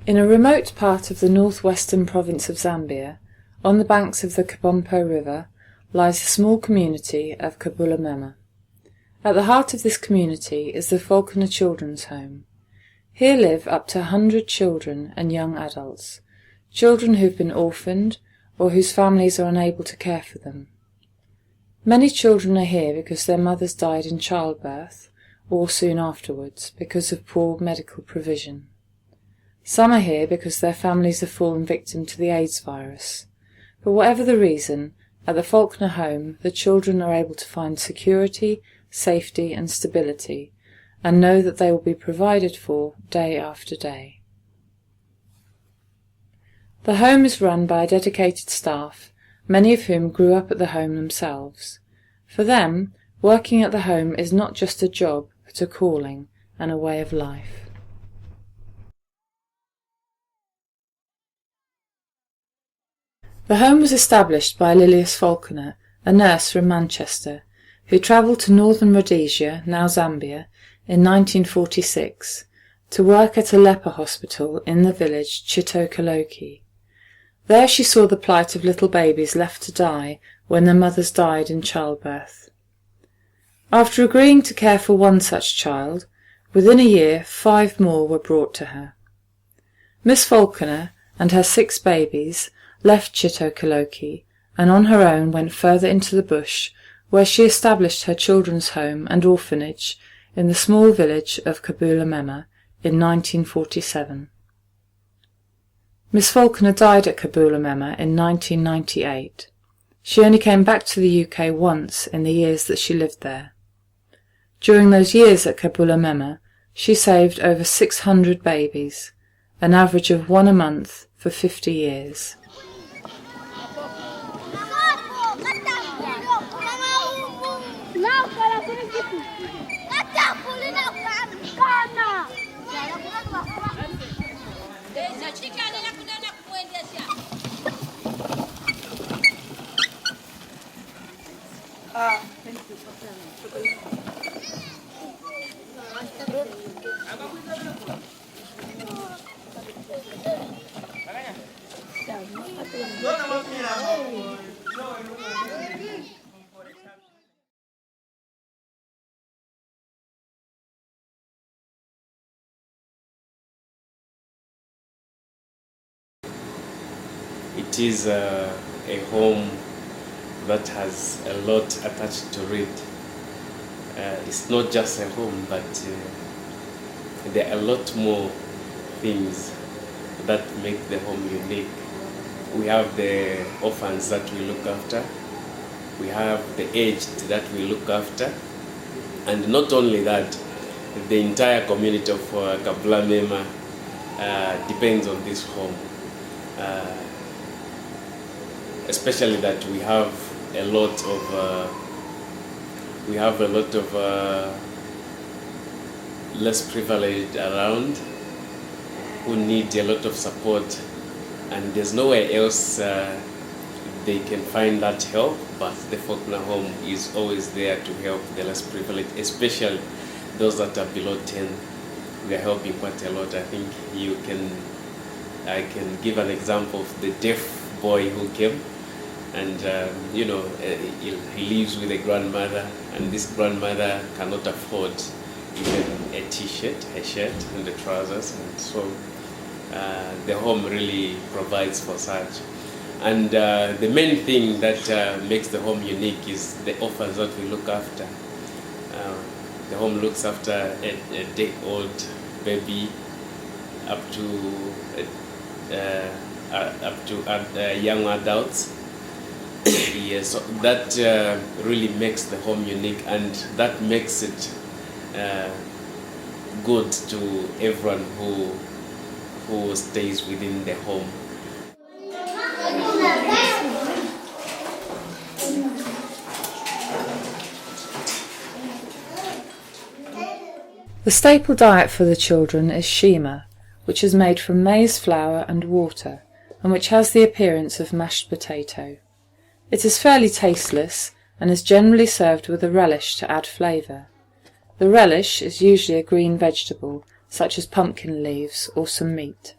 In a remote part of the northwestern province of Zambia, on the banks of the Kabompo River, lies the small community of Kabulamema. At the heart of this community is the Falconer Children's Home. Here live up to 100 children and young adults, children who've been orphaned or whose families are unable to care for them. Many children are here because their mothers died in childbirth or soon afterwards because of poor medical provision. Some are here because their families have fallen victim to the AIDS virus. But whatever the reason, at the Falconer home the children are able to find security, safety and stability, and know that they will be provided for day after day. The home is run by a dedicated staff, many of whom grew up at the home themselves. For them, working at the home is not just a job, but a calling and a way of life. The home was established by Lilius Falconer, a nurse from Manchester, who travelled to northern Rhodesia, now Zambia, in 1946, to work at a leper hospital in the village Chitokoloki. There she saw the plight of little babies left to die when their mothers died in childbirth. After agreeing to care for one such child, within a year 5 more were brought to her. Miss Falconer and her 6 babies left Chitokoloki and on her own went further into the bush, where she established her children's home and orphanage in the small village of Kabulamema in 1947. Miss Falconer died at Kabulamema in 1998. She only came back to the UK once in the years that she lived there. During those years at Kabulamema, she saved over 600 babies, an average of 1 a month for 50 years. It is a home that has a lot attached to it. It's not just a home, but there are a lot more things that make the home unique. We have the orphans that we look after. We have the aged that we look after. And not only that, the entire community of Kabulamema depends on this home. Especially that we have a lot of less privileged around who need a lot of support, and there's nowhere else they can find that help, but the Falconer home is always there to help the less privileged, especially those that are below 10. We are helping quite a lot. I think I can give an example of the deaf boy who came, and he lives with a grandmother, and this grandmother cannot afford even a t-shirt, a shirt, and the trousers, and so the home really provides for such. And the main thing that makes the home unique is the orphans that we look after. The home looks after a day-old baby up to young adults. Yes, so that really makes the home unique, and that makes it good to everyone who stays within the home. The staple diet for the children is shima, which is made from maize flour and water, and which has the appearance of mashed potato. It is fairly tasteless and is generally served with a relish to add flavour. The relish is usually a green vegetable, such as pumpkin leaves or some meat.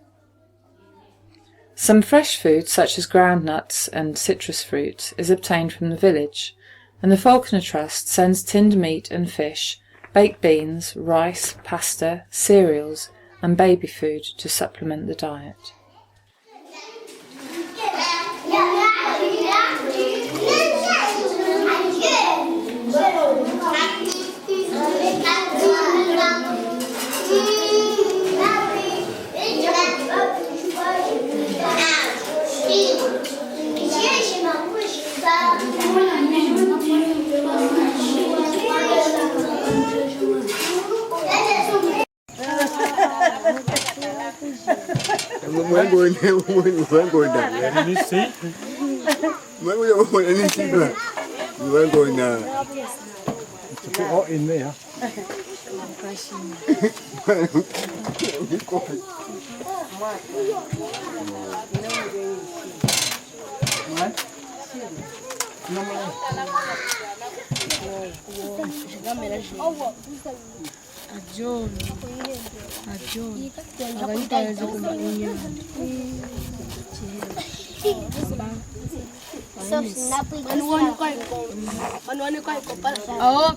Some fresh food, such as groundnuts and citrus fruit, is obtained from the village, and the Falconer Trust sends tinned meat and fish, baked beans, rice, pasta, cereals, and baby food to supplement the diet. It's a bit hot in there.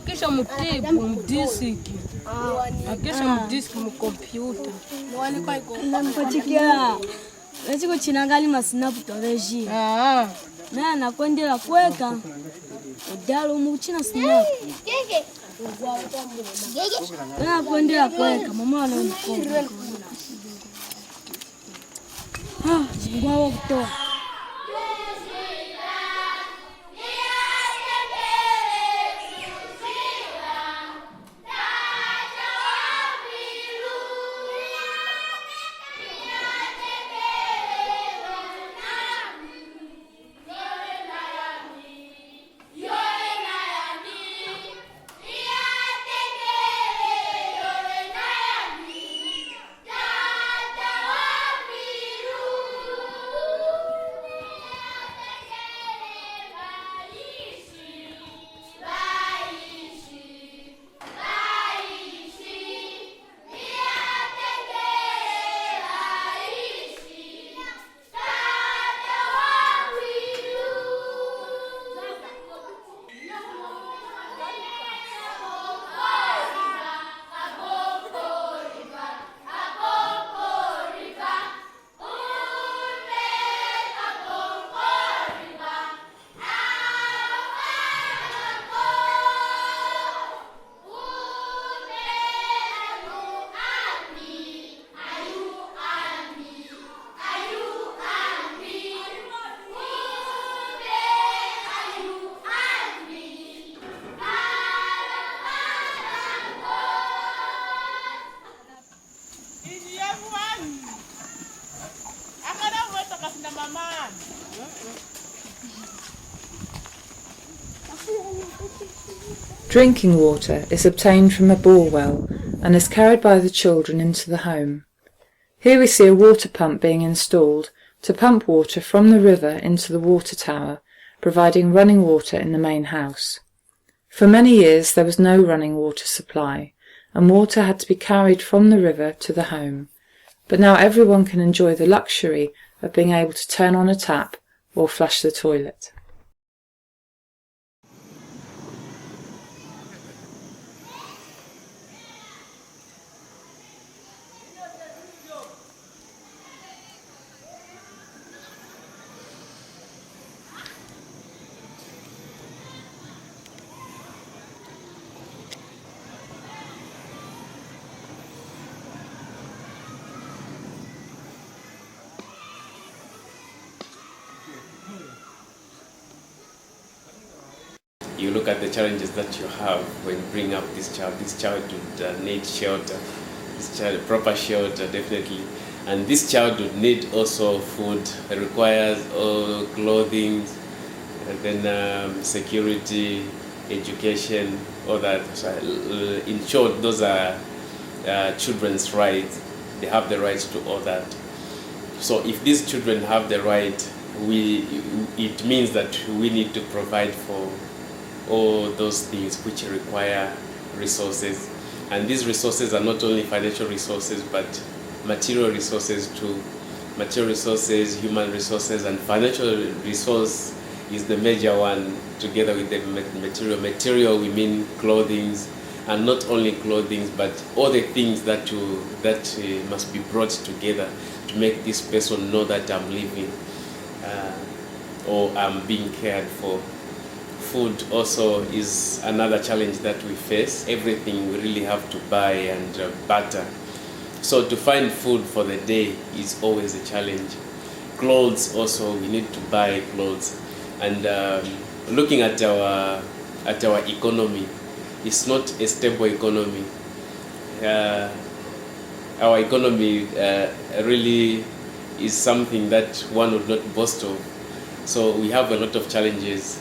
Kisha mutibu mdisiki akisha mdisiki mkompyuta nampachikia nachiko chinangali masinapu toreji na nakwendela kweka udalo muchina sinapu na kwendela kweka mama ana mkopo ngwawo kutoa. Drinking water is obtained from a bore well and is carried by the children into the home. Here we see a water pump being installed to pump water from the river into the water tower, providing running water in the main house. For many years there was no running water supply, and water had to be carried from the river to the home. But now everyone can enjoy the luxury of being able to turn on a tap or flush the toilet. You look at the challenges that you have when bringing up this child. This child would need shelter, this child proper shelter definitely, and this child would need also food. It requires clothing, and then security, education, all that. So, in short, those are children's rights. They have the right to all that. So if these children have the right, it means that we need to provide for all those things which require resources. And these resources are not only financial resources, but material resources too. material resources, human resources, and financial resource is the major one, together with the material. Material, we mean clothing, and not only clothing, but all the things that must be brought together to make this person know that I'm living or I'm being cared for. Food also is another challenge that we face. Everything we really have to buy and barter. So to find food for the day is always a challenge. Clothes also, we need to buy clothes. And looking at our economy, it's not a stable economy. Our economy really is something that one would not boast of. So we have a lot of challenges.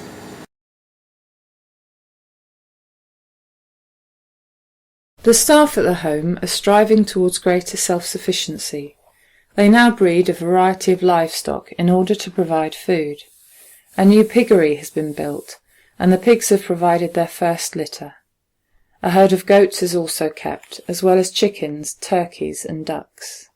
The staff at the home are striving towards greater self-sufficiency. They now breed a variety of livestock in order to provide food. A new piggery has been built, and the pigs have provided their first litter. A herd of goats is also kept, as well as chickens, turkeys and ducks.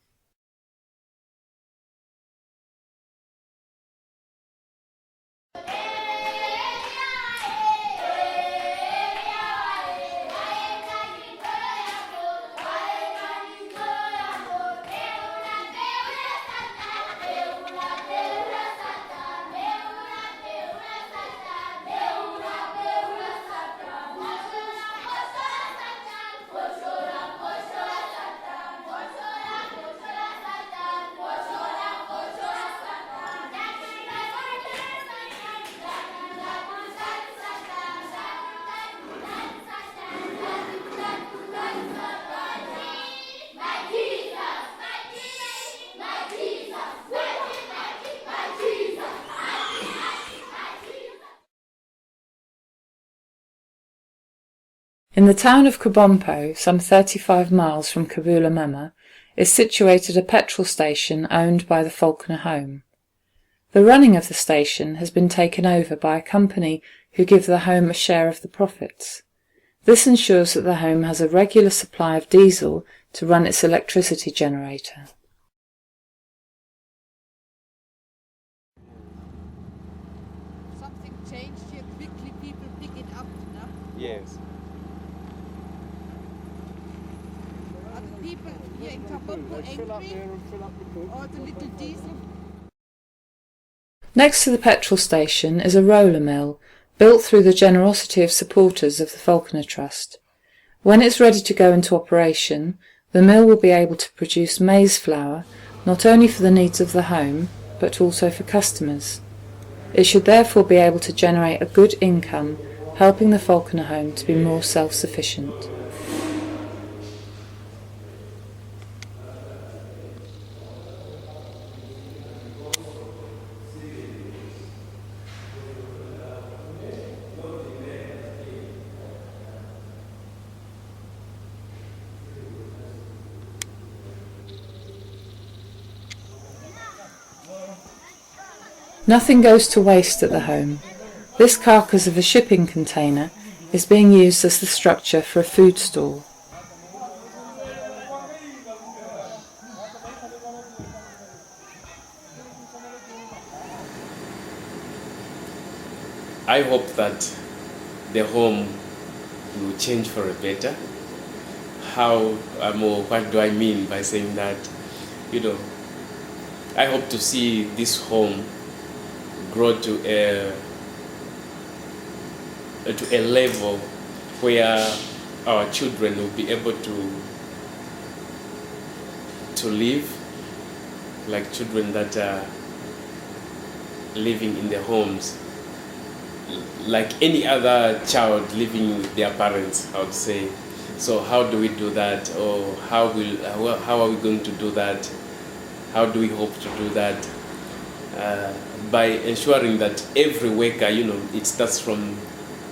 In the town of Kabompo, some 35 miles from Kabulamema, is situated a petrol station owned by the Falconer home. The running of the station has been taken over by a company who give the home a share of the profits. This ensures that the home has a regular supply of diesel to run its electricity generator. Something changed here quickly, people pick it up, no? Yes. Are the people here in Kabompo angry? Or the little diesel? Next to the petrol station is a roller mill, built through the generosity of supporters of the Falconer Trust. When it's ready to go into operation, the mill will be able to produce maize flour, not only for the needs of the home, but also for customers. It should therefore be able to generate a good income, helping the Falconer home to be more self-sufficient. Nothing goes to waste at the home. This carcass of a shipping container is being used as the structure for a food stall. I hope that the home will change for the better. What do I mean by saying that? I hope to see this home grow to a level where our children will be able to live like children that are living in their homes, like any other child living with their parents, I would say. So how do we do that, or how are we going to do that? How do we hope to do that? By ensuring that every worker, it starts from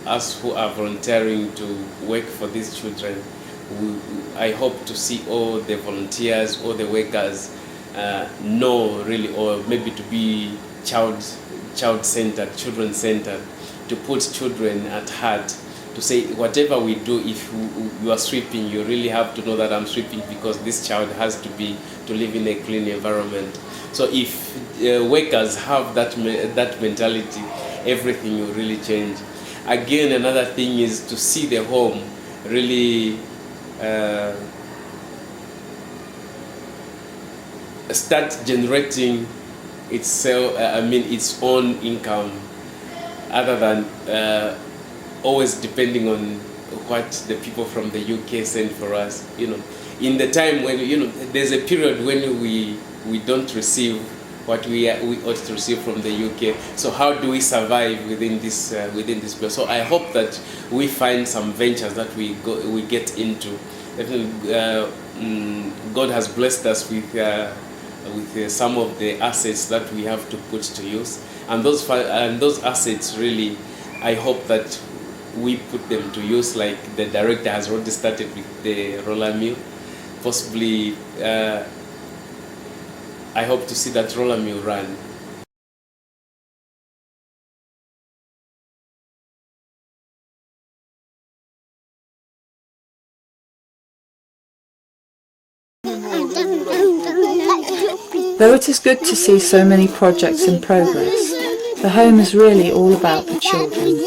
us who are volunteering to work for these children. I hope to see all the volunteers, all the workers know really, or maybe to be child-centered, children-centered, to put children at heart, to say whatever we do, if you are sweeping, you really have to know that I'm sweeping because this child has to live in a clean environment. So if workers have that mentality, everything will really change. Again, another thing is to see the home really start generating itself, its own income, other than always depending on what the people from the UK send for us. In the time when there's a period when we don't receive what we ought to receive from the UK. So how do we survive within this place? So I hope that we find some ventures that we get into. God has blessed us with some of the assets that we have to put to use, and those assets really, I hope that we put them to use. Like the director has already started with the roller mill. Possibly, I hope to see that roller mill run. Though it is good to see so many projects in progress, the home is really all about the children.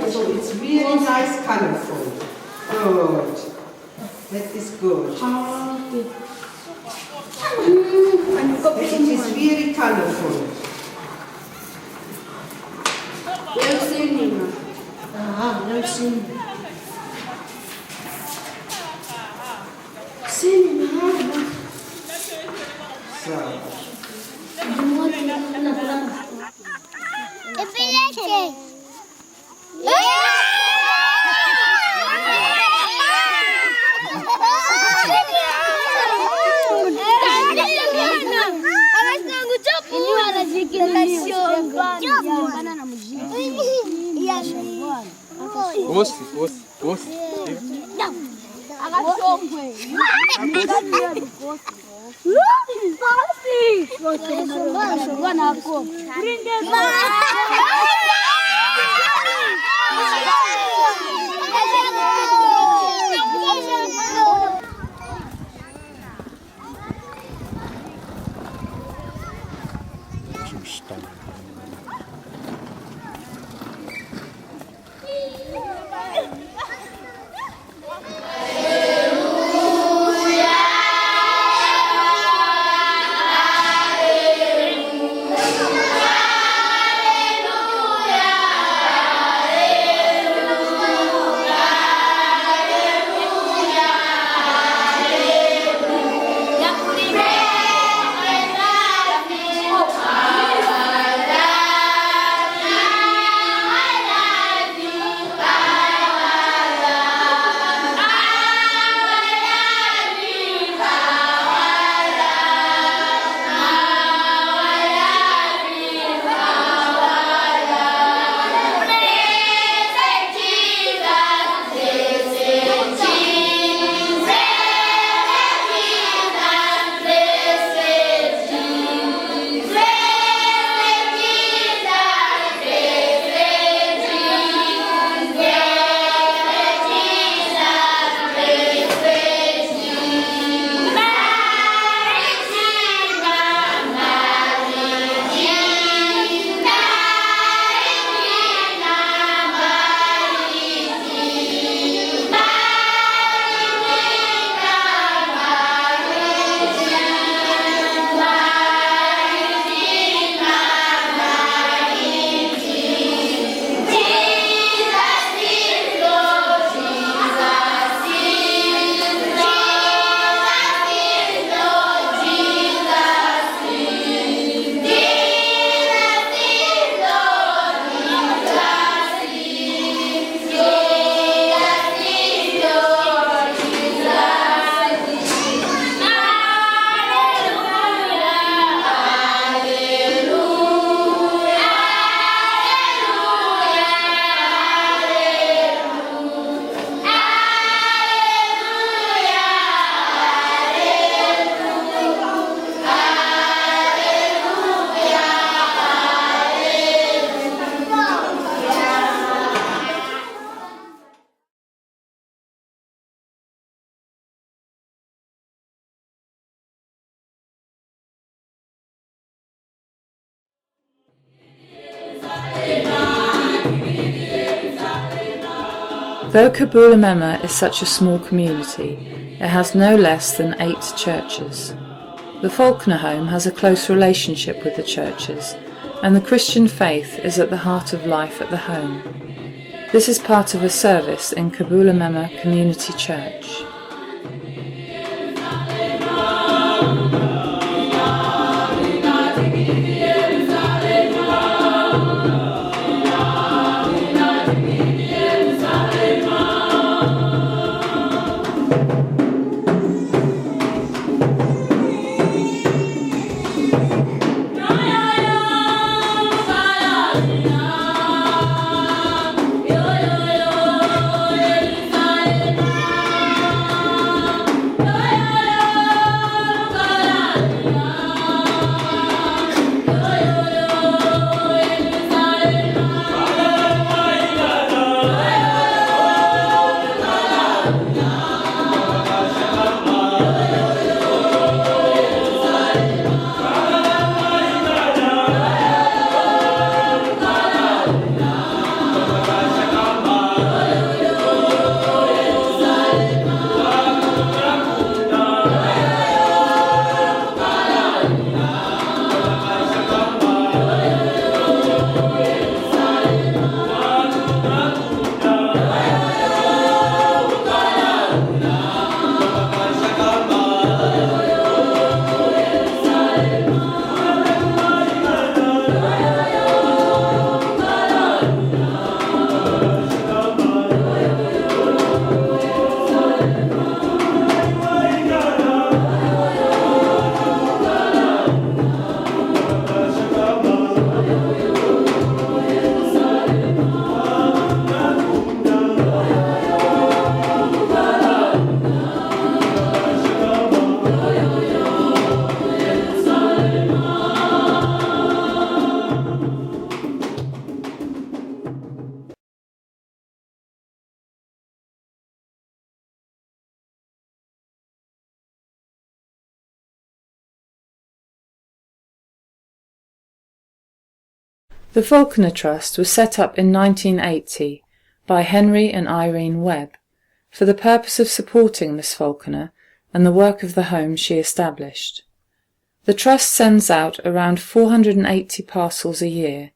So it's really nice, colorful. Good. That is good. It is very colorful. Though Kabulamema is such a small community, it has no less than 8 churches. The Falconer home has a close relationship with the churches, and the Christian faith is at the heart of life at the home. This is part of a service in Kabulamema Community Church. The Falconer Trust was set up in 1980 by Henry and Irene Webb for the purpose of supporting Miss Falconer and the work of the home she established. The Trust sends out around 480 parcels a year,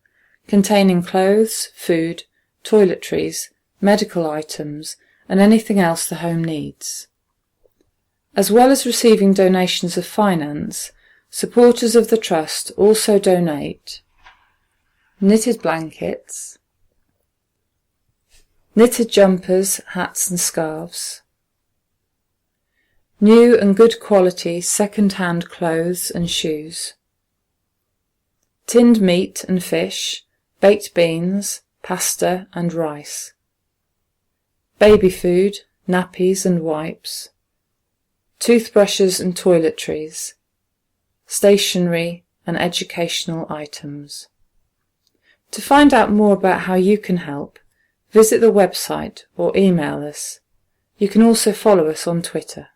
containing clothes, food, toiletries, medical items, and anything else the home needs. As well as receiving donations of finance, supporters of the Trust also donate knitted blankets, knitted jumpers, hats and scarves, new and good quality second-hand clothes and shoes, tinned meat and fish, baked beans, pasta and rice, baby food, nappies and wipes, toothbrushes and toiletries, stationery and educational items. To find out more about how you can help, visit the website or email us. You can also follow us on Twitter.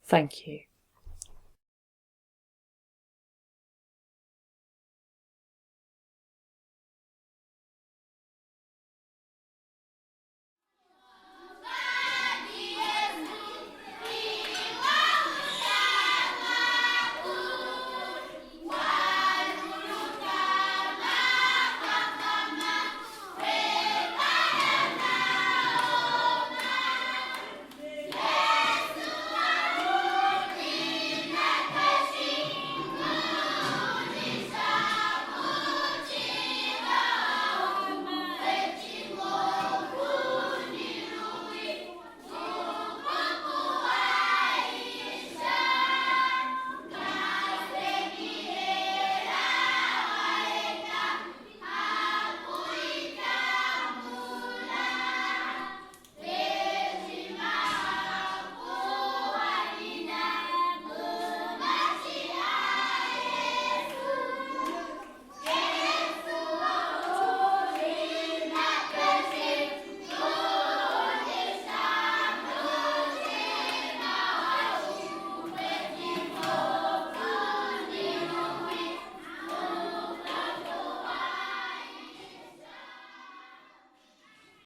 Thank you.